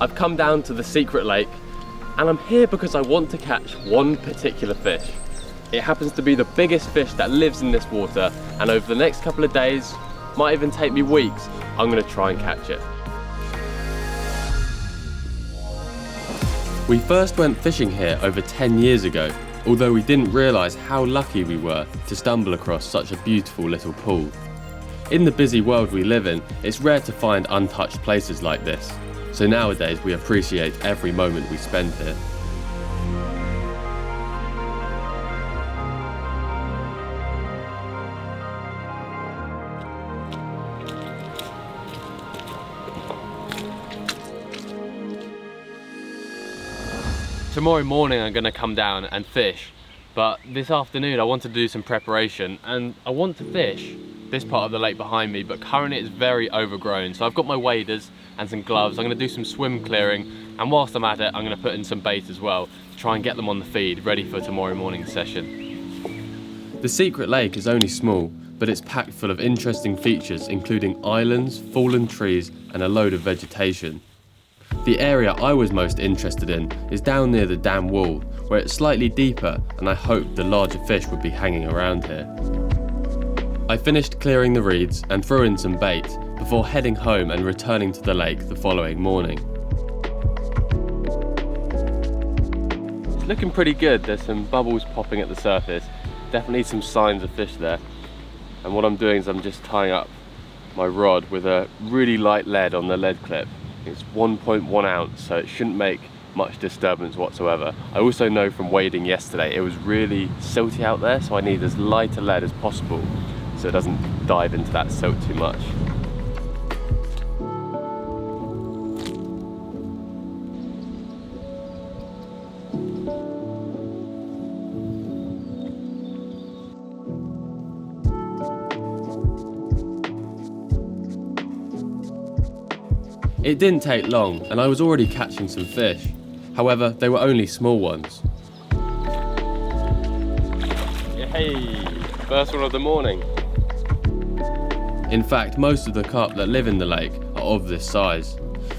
I've come down to the secret lake and I'm here because I want to catch one particular fish. It happens to be the biggest fish that lives in this water, and over the next couple of days, might even take me weeks, I'm going to try and catch it. We first went fishing here over 10 years ago, although we didn't realise how lucky we were to stumble across such a beautiful little pool. In the busy world we live in, it's rare to find untouched places like this, so nowadays we appreciate every moment we spend here. Tomorrow morning I'm going to come down and fish, but this afternoon I want to do some preparation and I want to fish this part of the lake behind me, but currently it's very overgrown. So I've got my waders and some gloves. I'm going to do some swim clearing, and whilst I'm at it I'm going to put in some bait as well to try and get them on the feed ready for tomorrow morning's session. The secret lake is only small, but it's packed full of interesting features including islands, fallen trees and a load of vegetation. The area I was most interested in is down near the dam wall, where it's slightly deeper and I hoped the larger fish would be hanging around here. I finished clearing the reeds and threw in some bait before heading home and returning to the lake the following morning. It's looking pretty good. There's some bubbles popping at the surface, definitely some signs of fish there. And what I'm doing is I'm just tying up my rod with a really light lead on the lead clip. It's 1.1 ounce, so it shouldn't make much disturbance whatsoever. I also know from wading yesterday it was really silty out there, so I need as light a lead as possible so it doesn't dive into that silt too much. It didn't take long and I was already catching some fish. However, they were only small ones. Hey, first one of the morning. In fact, most of the carp that live in the lake are of this size,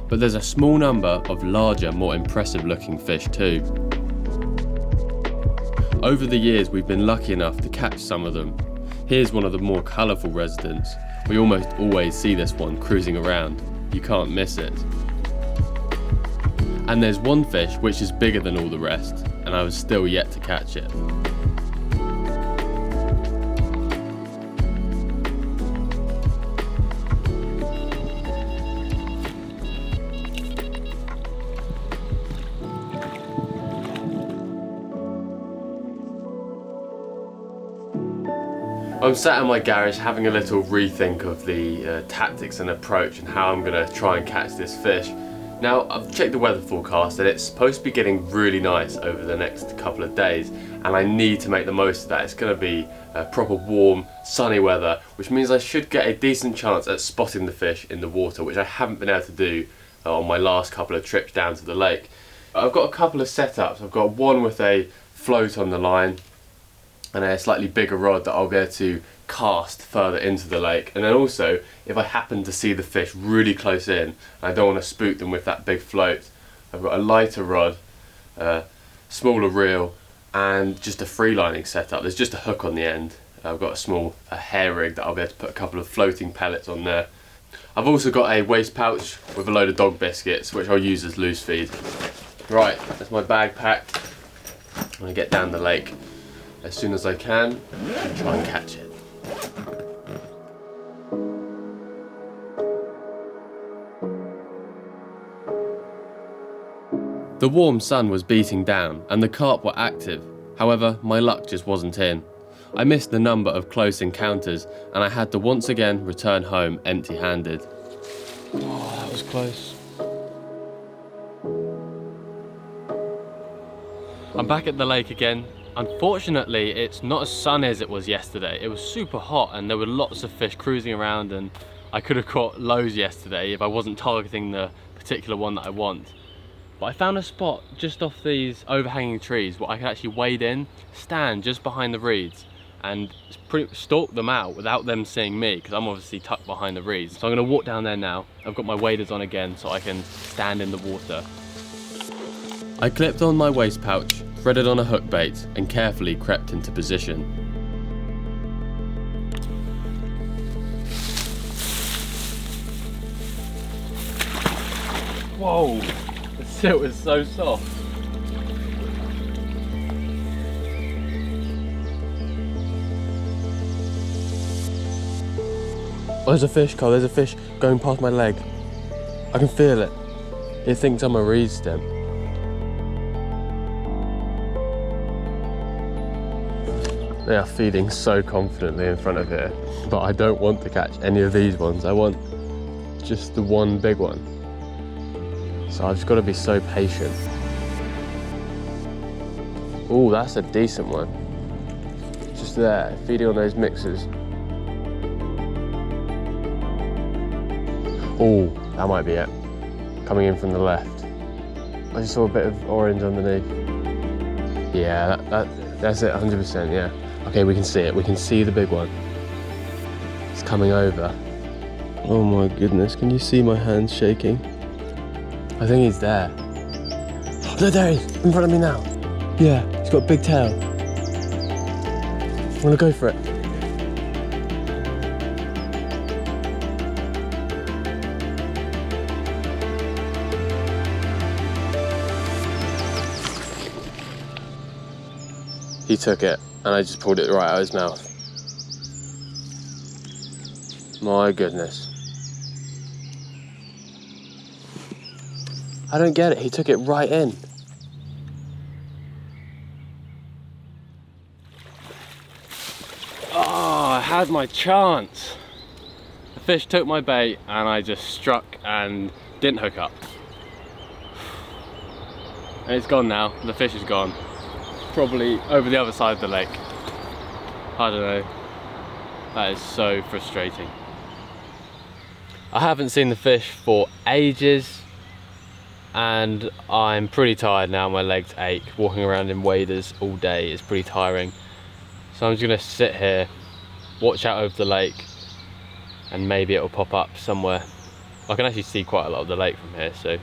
but there's a small number of larger, more impressive looking fish too. Over the years we've been lucky enough to catch some of them. Here's one of the more colourful residents. We almost always see this one cruising around. You can't miss it. And there's one fish which is bigger than all the rest, and I was still yet to catch it. I'm sat in my garage having a little rethink of the tactics and approach and how I'm going to try and catch this fish. Now, I've checked the weather forecast and it's supposed to be getting really nice over the next couple of days, and I need to make the most of that. It's going to be proper warm, sunny weather, which means I should get a decent chance at spotting the fish in the water, which I haven't been able to do on my last couple of trips down to the lake. I've got a couple of setups. I've got one with a float on the line and a slightly bigger rod that I'll be able to cast further into the lake. And then also, if I happen to see the fish really close in and I don't want to spook them with that big float, I've got a lighter rod, smaller reel and just a free lining setup. There's just a hook on the end. I've got a small hair rig that I'll be able to put a couple of floating pellets on there. I've also got a waste pouch with a load of dog biscuits which I'll use as loose feed. Right, that's my bag packed. I'm going to get down the lake as soon as I can and try and catch it. The warm sun was beating down and the carp were active. However, my luck just wasn't in. I missed the number of close encounters and I had to once again return home empty-handed. Oh, that was close. I'm back at the lake again. Unfortunately, it's not as sunny as it was yesterday. It was super hot and there were lots of fish cruising around, and I could have caught loads yesterday if I wasn't targeting the particular one that I want. But I found a spot just off these overhanging trees where I could actually wade in, stand just behind the reeds and stalk them out without them seeing me, because I'm obviously tucked behind the reeds. So I'm going to walk down there now. I've got my waders on again so I can stand in the water. I clipped on my waist pouch, threaded on a hook bait, and carefully crept into position. Whoa, the silt is so soft. Oh, there's a fish, Carl, there's a fish going past my leg. I can feel it. It thinks I'm a reed stem. They are feeding so confidently in front of here, but I don't want to catch any of these ones. I want just the one big one. So I've just got to be so patient. Oh, that's a decent one. Just there, feeding on those mixers. Oh, that might be it. Coming in from the left. I just saw a bit of orange underneath. Yeah, that's it, 100%, yeah. Okay, we can see it. We can see the big one. It's coming over. Oh my goodness, can you see my hands shaking? I think he's there. Look, there he is, in front of me now. Yeah, he's got a big tail. I'm gonna go for it. He took it, and I just pulled it right out of his mouth. My goodness. I don't get it, he took it right in. Oh, I had my chance. The fish took my bait, and I just struck and didn't hook up. And it's gone now, the fish is gone. Probably over the other side of the lake. I don't know. That is so frustrating. I haven't seen the fish for ages, and I'm pretty tired now. My legs ache. Walking around in waders all day is pretty tiring. So I'm just gonna sit here, watch out over the lake, and maybe it'll pop up somewhere. I can actually see quite a lot of the lake from here, so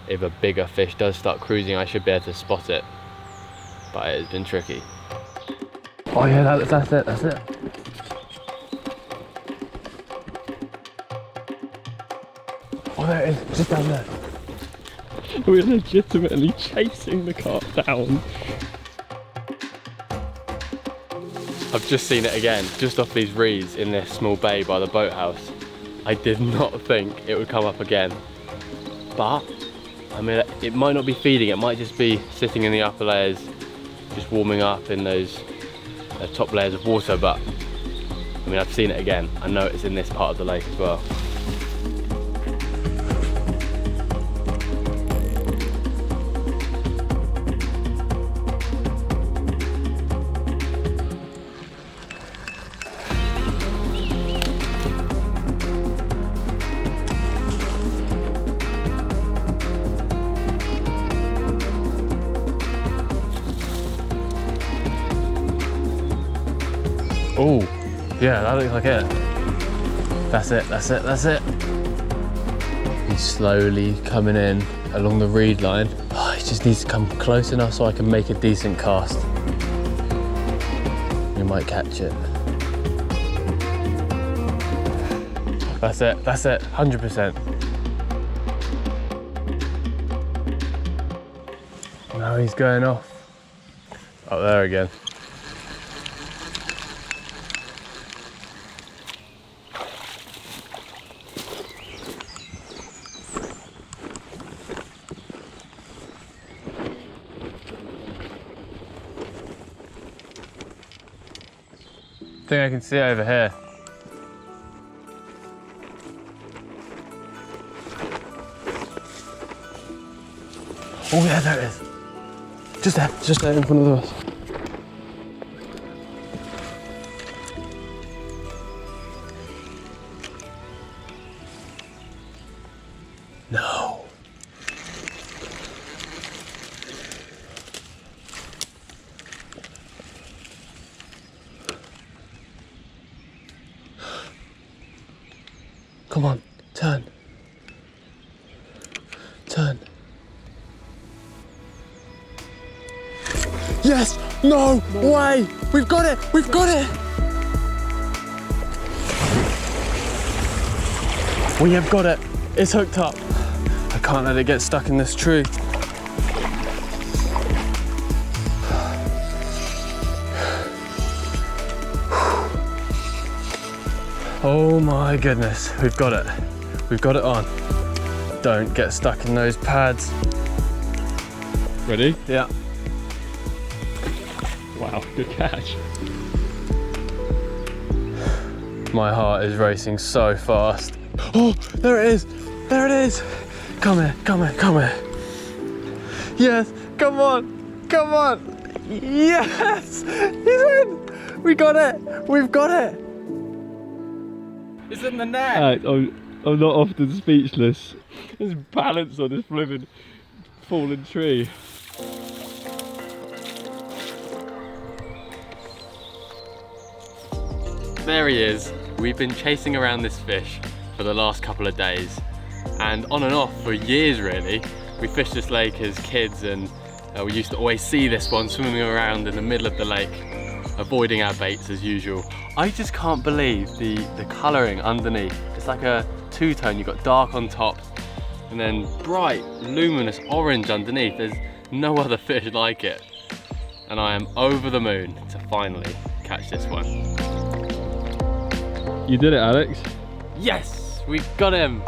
if a bigger fish does start cruising, I should be able to spot it. But it has been tricky. Oh yeah, that's it, that's it. Oh, there it is, just down there. We're legitimately chasing the carp down. I've just seen it again, just off these reeds in this small bay by the boathouse. I did not think it would come up again. But, I mean, it might not be feeding, it might just be sitting in the upper layers, just warming up in those top layers of water. But I mean, I've seen it again. I know it's in this part of the lake as well. Oh, yeah, that looks like it. That's it, that's it, that's it. He's slowly coming in along the reed line. Oh, he just needs to come close enough so I can make a decent cast. We might catch it. That's it, 100%. Now he's going off. Up there again. I think I can see it over here. Oh yeah, there it is. Just there in front of us. No. Turn. Yes! No way! We've got it! We've got it! We have got it. It's hooked up. I can't let it get stuck in this tree. Oh my goodness, we've got it. We've got it on. Don't get stuck in those pads. Ready? Yeah. Wow, good catch. My heart is racing so fast. Oh, there it is. There it is. Come here, come here, come here. Yes, come on, come on. Yes, he's in. We got it. We've got it. It's in the net. I'm not often speechless. There's balance on this flipping fallen tree. There he is. We've been chasing around this fish for the last couple of days, and on and off for years really. We fished this lake as kids, and we used to always see this one swimming around in the middle of the lake, avoiding our baits as usual. I just can't believe the colouring underneath. It's like a two-tone. You've got dark on top and then bright luminous orange underneath. There's no other fish like it, and I am over the moon to finally catch this one. You did it, Alex. Yes, we got him.